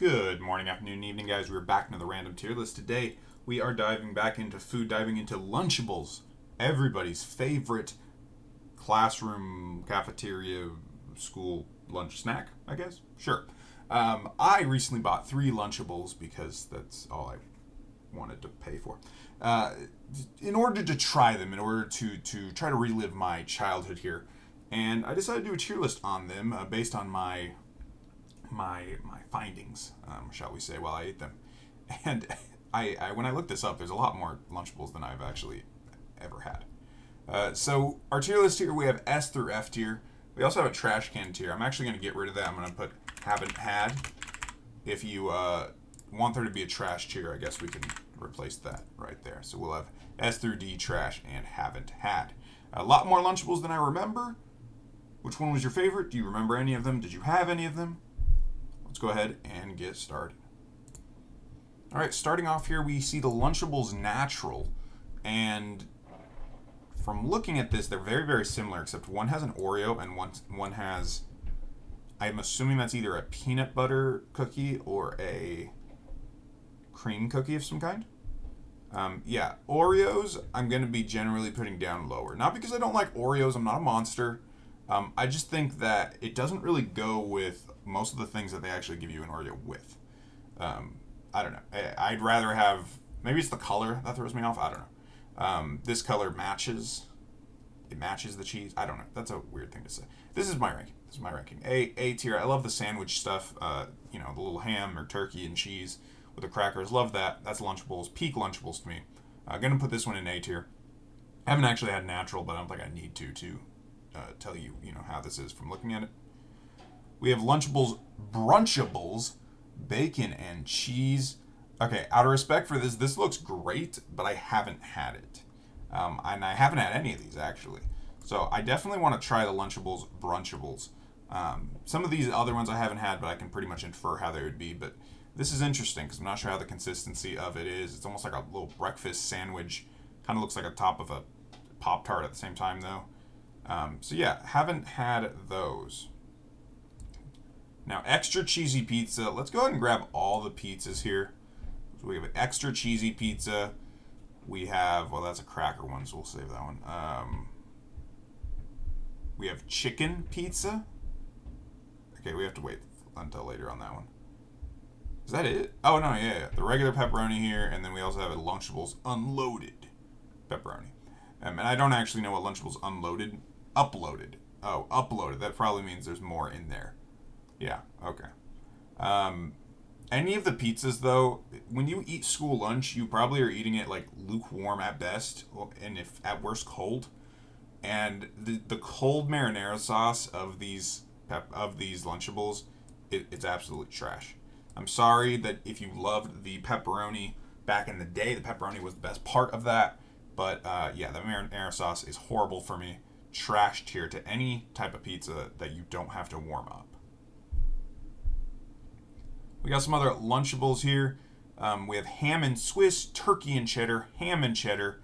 Good morning, afternoon, evening, guys. We're back into the random tier list. Today, we are diving back into food, diving into Lunchables, everybody's favorite classroom, cafeteria, school lunch snack, I guess. Sure. I recently bought 3 Lunchables because that's all I wanted to pay for. Uh, in order to try them, in order to try to relive my childhood here. And I decided to do a tier list on them based on my findings, shall we say, while I ate them. And I when I looked this up, there's a lot more Lunchables than I've actually ever had. So our tier list here, we have S through F tier. We also have a trash can tier. I'm actually going to get rid of that. I'm going to put haven't had. If you want there to be a trash tier, I guess we can replace that right there. So we'll have S through D, trash, and haven't had. A lot more Lunchables than I remember. Which one was your favorite? Do you remember any of them? Did you have any of them? Let's go ahead and get started. All right, starting off here, we see the Lunchables Natural. And from looking at this, they're very, very similar, except one has an Oreo and one has, I'm assuming that's either a peanut butter cookie or a cream cookie of some kind. Yeah, Oreos, I'm going to be generally putting down lower. Not because I don't like Oreos, I'm not a monster. I just think that it doesn't really go with most of the things that they actually give you an Oreo with. I don't know. I'd rather have, maybe it's the color that throws me off. I don't know. This color matches. It matches the cheese. I don't know. That's a weird thing to say. This is my ranking. A tier. I love the sandwich stuff. The little ham or turkey and cheese with the crackers. Love that. That's Lunchables. Peak Lunchables to me. I'm going to put this one in A tier. I haven't actually had natural, but I don't think I need to tell you, how this is from looking at it. We have Lunchables Brunchables, bacon and cheese. Okay, out of respect for this looks great, but I haven't had it. And I haven't had any of these, actually. So I definitely want to try the Lunchables Brunchables. Some of these other ones I haven't had, but I can pretty much infer how they would be. But this is interesting, because I'm not sure how the consistency of it is. It's almost like a little breakfast sandwich. Kind of looks like a top of a Pop-Tart at the same time, though. So yeah, haven't had those. Now, extra cheesy pizza. Let's go ahead and grab all the pizzas here. So we have an extra cheesy pizza. We have, well, that's a cracker one, so we'll save that one. We have chicken pizza. Okay, we have to wait until later on that one. Is that it? Oh, no, yeah. The regular pepperoni here, and then we also have a Lunchables unloaded pepperoni. And I don't actually know what Lunchables uploaded. Oh, uploaded. That probably means there's more in there. Yeah, okay. Any of the pizzas, though, when you eat school lunch, you probably are eating it like lukewarm at best, and if at worst cold. And the cold marinara sauce of these Lunchables, it's absolute trash. I'm sorry that if you loved the pepperoni back in the day, the pepperoni was the best part of that. But yeah, the marinara sauce is horrible for me. Trash tier to any type of pizza that you don't have to warm up. We got some other Lunchables here. We have ham and Swiss, turkey and cheddar, ham and cheddar,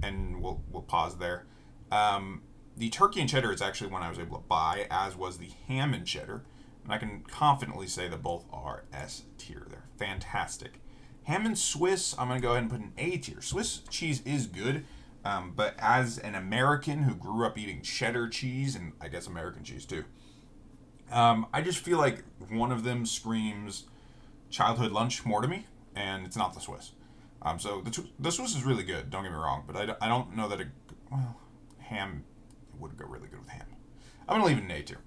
and we'll pause there. The turkey and cheddar is actually one I was able to buy, as was the ham and cheddar, and I can confidently say that both are S tier. They're fantastic. Ham and Swiss, I'm going to go ahead and put an A tier. Swiss cheese is good, but as an American who grew up eating cheddar cheese, and I guess American cheese too, I just feel like one of them screams childhood lunch more to me, and it's not the Swiss. So the Swiss is really good, don't get me wrong, but I don't know that ham would go really good with ham. I'm going to leave it in A tier.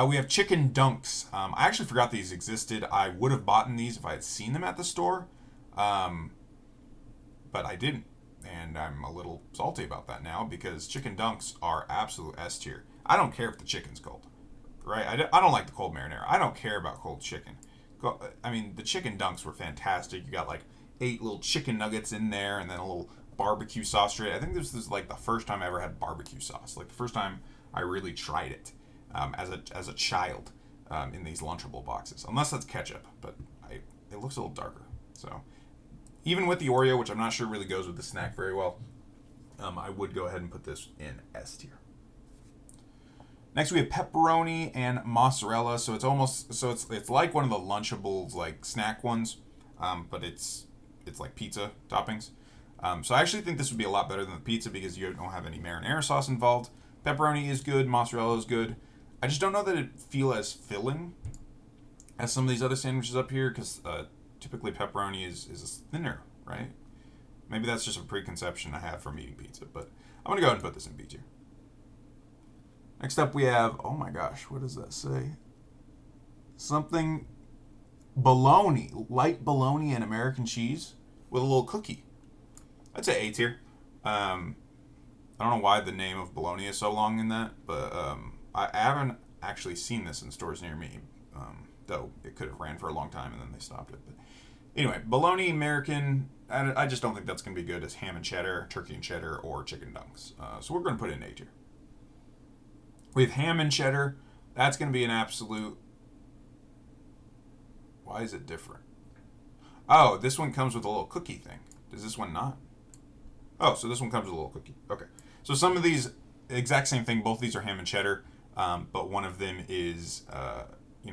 We have chicken dunks. I actually forgot these existed. I would have bought these if I had seen them at the store, but I didn't, and I'm a little salty about that now because chicken dunks are absolute S tier. I don't care if the chicken's cold, right? I don't like the cold marinara. I don't care about cold chicken. I mean, the chicken dunks were fantastic. You got like 8 little chicken nuggets in there, and then a little barbecue sauce straight. I think this is like the first time I ever had barbecue sauce. Like the first time I really tried it as a child in these Lunchable boxes. Unless that's ketchup, but it looks a little darker. So even with the Oreo, which I'm not sure really goes with the snack very well, I would go ahead and put this in S tier. Next we have pepperoni and mozzarella. So it's like one of the Lunchables like snack ones, but it's like pizza toppings. So I actually think this would be a lot better than the pizza because you don't have any marinara sauce involved. Pepperoni is good, mozzarella is good. I just don't know that it feel as filling as some of these other sandwiches up here because typically pepperoni is thinner, right? Maybe that's just a preconception I have from eating pizza, but I'm gonna go ahead and put this in B tier. Next up we have, oh my gosh, what does that say? Something bologna, light bologna and American cheese with a little cookie. I'd say A tier. I don't know why the name of bologna is so long in that, but I haven't actually seen this in stores near me, though it could have ran for a long time and then they stopped it. But anyway, bologna American, I just don't think that's going to be good as ham and cheddar, turkey and cheddar, or chicken dunks. So we're going to put it in A tier. With ham and cheddar, that's going to be an absolute... Why is it different? Oh, this one comes with a little cookie thing. Does this one not? Oh, so this one comes with a little cookie. Okay. So some of these, exact same thing. Both of these are ham and cheddar, but one of them is,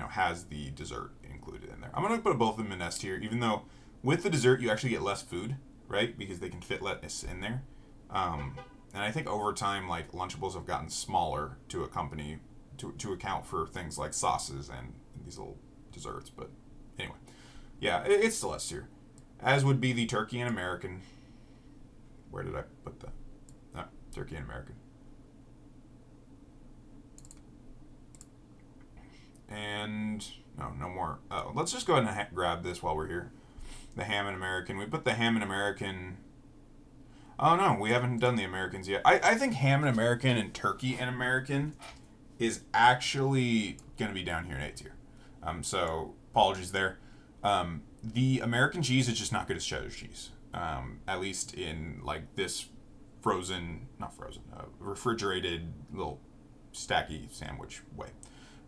has the dessert included in there. I'm going to put both of them in S tier, even though with the dessert you actually get less food, right? Because they can fit less in there. And I think over time, like, Lunchables have gotten smaller to accompany, to account for things like sauces and these little desserts. But anyway, yeah, it's still S tier. As would be the turkey and American. Where did I put that? Oh, turkey and American. And no more. Oh, let's just go ahead and grab this while we're here. The ham and American. We put the ham and American. Oh no, we haven't done the Americans yet. I think ham and American and turkey and American is actually going to be down here in A tier. So apologies there. The American cheese is just not good as cheddar cheese. At least in like this refrigerated little stacky sandwich way.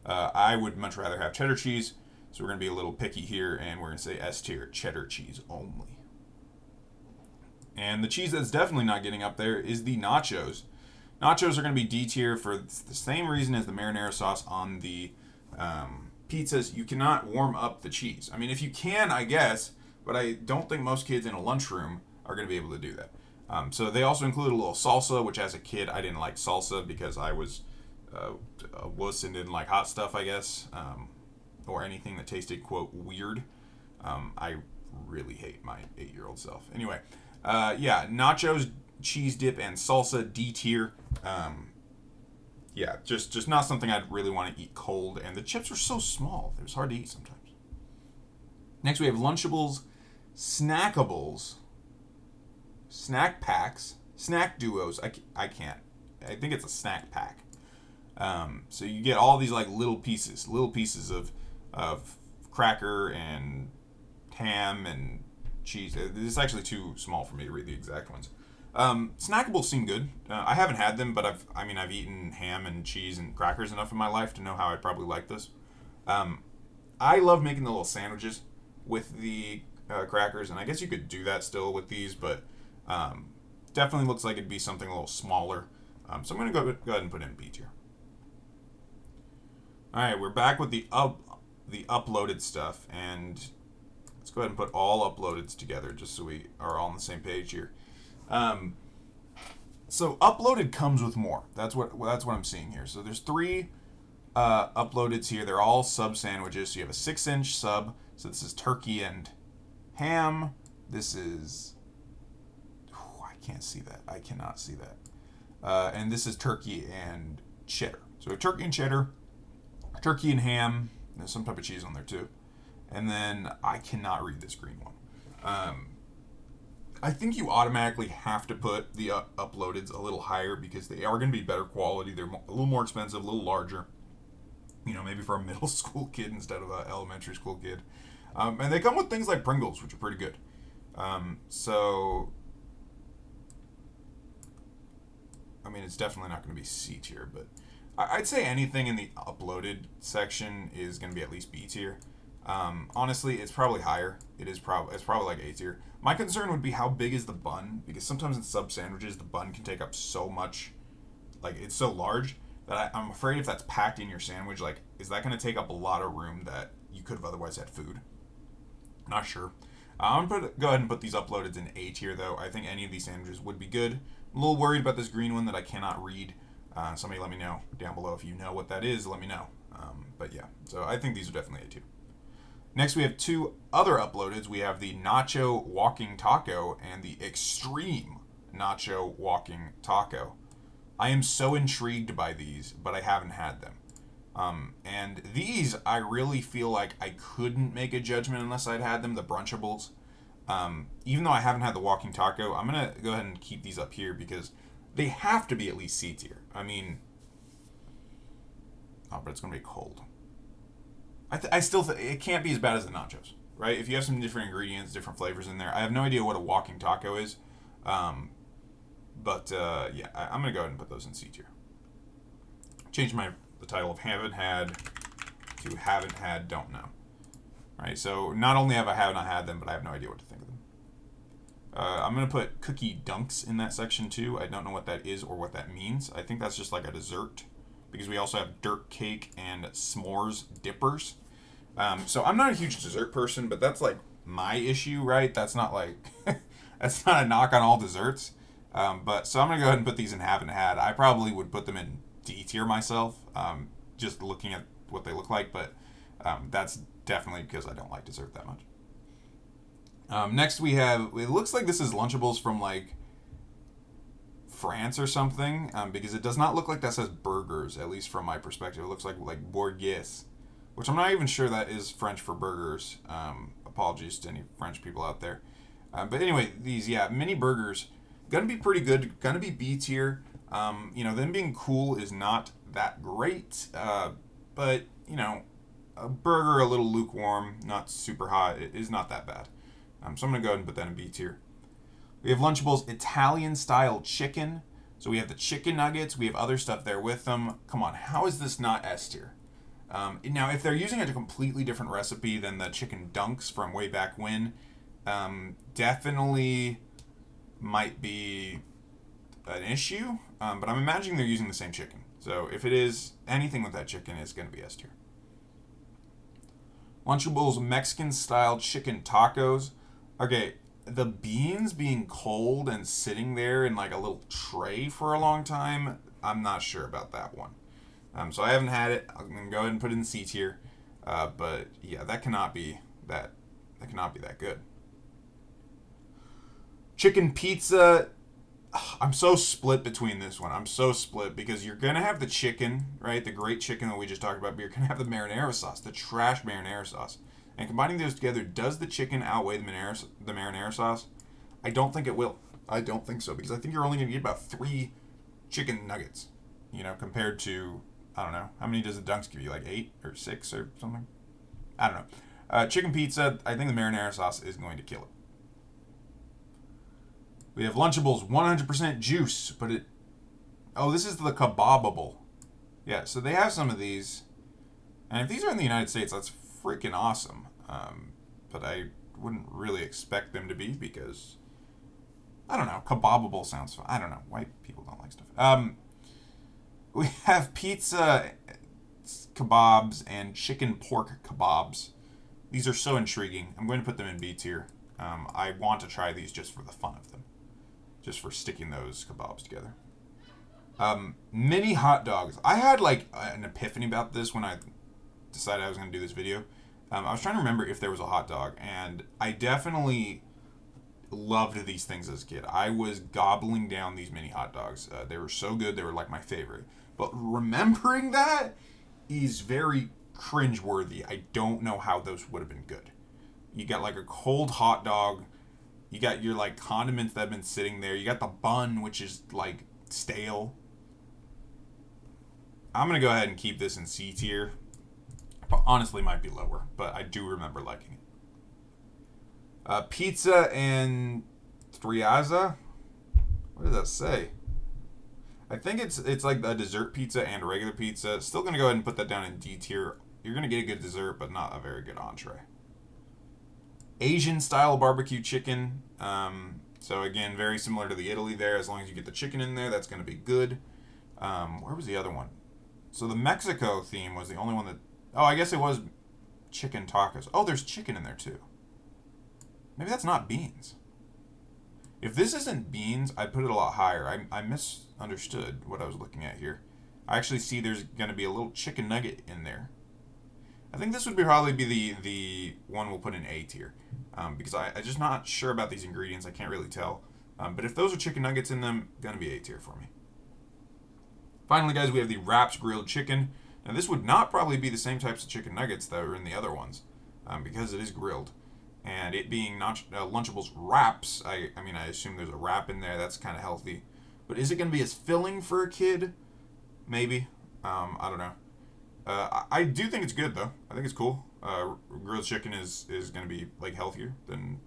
I would much rather have cheddar cheese, so we're going to be a little picky here, and we're going to say S tier, cheddar cheese only. And the cheese that's definitely not getting up there is the nachos. Nachos are going to be D tier for the same reason as the marinara sauce on the pizzas. You cannot warm up the cheese. I mean, if you can, I guess, but I don't think most kids in a lunchroom are going to be able to do that. So they also include a little salsa, which as a kid I didn't like salsa because I was a wuss and didn't like hot stuff, I guess, or anything that tasted, quote, weird. I really hate my 8-year-old self. Anyway, nachos, cheese dip, and salsa, D tier. Just not something I'd really want to eat cold, and the chips are so small. It was hard to eat sometimes. Next we have Lunchables, snackables, snack packs, snack duos. I can't. I think it's a snack pack. So you get all these like little pieces of cracker and ham and cheese. It's actually too small for me to read the exact ones. Snackables seem good. I haven't had them, but I've eaten ham and cheese and crackers enough in my life to know how I'd probably like this. I love making the little sandwiches with the crackers, and I guess you could do that still with these, but definitely looks like it'd be something a little smaller. So I'm going to go ahead and put in B tier. All right, we're back with the uploaded stuff, and let's go ahead and put all uploadeds together just so we are all on the same page here. So uploaded comes with more. That's what I'm seeing here. So there's 3 uploadeds here. They're all sub sandwiches. So you have a 6-inch sub. So this is turkey and ham. This is... I can't see that. I cannot see that. And this is turkey and cheddar. So we have turkey and cheddar, turkey and ham. There's some type of cheese on there too. And then I cannot read this green one. I think you automatically have to put the uploadeds a little higher because they are going to be better quality. They're a little more expensive, a little larger. Maybe for a middle school kid instead of an elementary school kid. And they come with things like Pringles, which are pretty good. It's definitely not going to be C tier, but I'd say anything in the uploaded section is going to be at least B tier. Honestly, it's probably higher. It's probably like A tier. My concern would be how big is the bun, because sometimes in sub sandwiches the bun can take up so much, like it's so large that I'm afraid if that's packed in your sandwich, like, is that going to take up a lot of room that you could have otherwise had food? Not sure. I'm going to go ahead and put these uploaded in A tier, though. I think any of these sandwiches would be good. I'm a little worried about this green one that I cannot read. Somebody let me know down below if you know what that is. Let me know. But yeah, so I think these are definitely A tier. Next, we have two other uploadeds. We have the Nacho Walking Taco and the Extreme Nacho Walking Taco. I am so intrigued by these, but I haven't had them. And these, I really feel like I couldn't make a judgment unless I'd had them, the Brunchables. Even though I haven't had the Walking Taco, I'm going to go ahead and keep these up here because they have to be at least C tier. I mean, oh, but it's going to be cold. I still think it can't be as bad as the nachos, right? If you have some different ingredients, different flavors in there. I have no idea what a walking taco is. Yeah, I'm going to go ahead and put those in C tier. Change the title of haven't had to haven't had, don't know. Right, so not only have I not had them, but I have no idea what to think of them. I'm going to put cookie dunks in that section too. I don't know what that is or what that means. I think that's just like a dessert because we also have dirt cake and s'mores dippers. So I'm not a huge dessert person, but that's like my issue, right? That's not like, that's not a knock on all desserts. So I'm going to go ahead and put these in haven't had. I probably would put them in D tier myself, just looking at what they look like, but that's definitely because I don't like dessert that much. Next we have, it looks like this is Lunchables from like France or something, because it does not look like that says burgers, at least from my perspective. It looks like bourgues, which I'm not even sure that is French for burgers. Apologies to any French people out there. But anyway, these, yeah, mini burgers, gonna be pretty good, gonna be B tier. Them being cool is not that great, but, a burger a little lukewarm, not super hot, it is not that bad. So I'm going to go ahead and put that in B tier. We have Lunchables Italian-style chicken. So we have the chicken nuggets. We have other stuff there with them. Come on, how is this not S tier? Now, if they're using a completely different recipe than the chicken dunks from way back when, definitely might be an issue. But I'm imagining they're using the same chicken. So if it is anything with that chicken, it's going to be S tier. Lunchables Mexican-style chicken tacos. Okay, the beans being cold and sitting there in like a little tray for a long time, I'm not sure about that one. So I haven't had it. I'm gonna go ahead and put it in C tier. But yeah, that cannot be that good. Chicken pizza. I'm so split between this one. I'm so split because you're gonna have the chicken, right? The great chicken that we just talked about, but you're gonna have the marinara sauce, the trash marinara sauce. And combining those together, does the chicken outweigh the marinara sauce? I don't think it will. I don't think so because I think you're only gonna get about 3 chicken nuggets, compared to, I don't know, how many does the dunks give you? Like 8 or 6 or something? I don't know. Chicken pizza, I think the marinara sauce is going to kill it. We have Lunchables 100% juice, but this is the Kebabable. Yeah, so they have some of these. And if these are in the United States, that's freaking awesome. But I wouldn't really expect them to be because, I don't know, Kebabable sounds fun. I don't know, white people don't like stuff. We have pizza kebabs and chicken pork kebabs. These are so intriguing. I'm going to put them in B tier. I want to try these just for the fun of them. Just for sticking those kebabs together. Mini hot dogs. I had like an epiphany about this when I decided I was going to do this video. I was trying to remember if there was a hot dog, and I definitely loved these things as a kid. I was gobbling down these mini hot dogs. They were so good. They were like my favorite. But remembering that is very cringeworthy. I don't know how those would have been good. You got like a cold hot dog. You got your like condiments that have been sitting there. You got the bun, which is like stale. I'm going to go ahead and keep this in C tier. But honestly, might be lower, but I do remember liking it. Pizza and Triaza. What does that say? I think it's like a dessert pizza and regular pizza. Still going to go ahead and put that down in D tier. You're going to get a good dessert, but not a very good entree. Asian style barbecue chicken. So again, very similar to the Italy there. As long as you get the chicken in there, that's going to be good. Where was the other one? So the Mexico theme was the only one that... Oh, I guess it was chicken tacos. Oh, there's chicken in there too. Maybe that's not beans. If this isn't beans, I'd put it a lot higher. I misunderstood what I was looking at here. I actually see there's going to be a little chicken nugget in there. I think this would probably be the one we'll put in A tier. Because I'm just not sure about these ingredients. I can't really tell. But if those are chicken nuggets in them, going to be A tier for me. Finally, guys, we have the Wraps grilled chicken. Now, this would not probably be the same types of chicken nuggets that were in the other ones, because it is grilled. And it being Lunchables wraps, I mean, I assume there's a wrap in there. That's kind of healthy. But is it going to be as filling for a kid? Maybe. I don't know. I do think it's good, though. I think it's cool. Grilled chicken is going to be, like, healthier than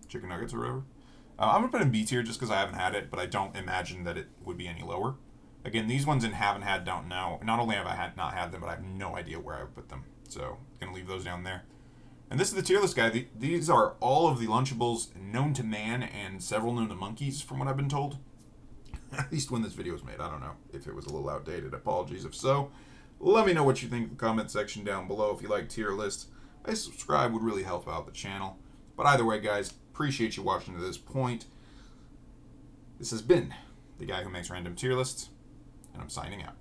chicken nuggets or whatever. I'm going to put it in B tier just because I haven't had it, but I don't imagine that it would be any lower. Again, these ones in haven't had, don't know. Not only have I not had them, but I have no idea where I would put them. So, going to leave those down there. And this is the tier list, guy. These are all of the Lunchables known to man and several known to monkeys, from what I've been told. At least when this video was made. I don't know if it was a little outdated. Apologies if so. Let me know what you think in the comment section down below. If you like tier lists, a subscribe would really help out the channel. But either way, guys, appreciate you watching to this point. This has been the guy who makes random tier lists, and I'm signing out.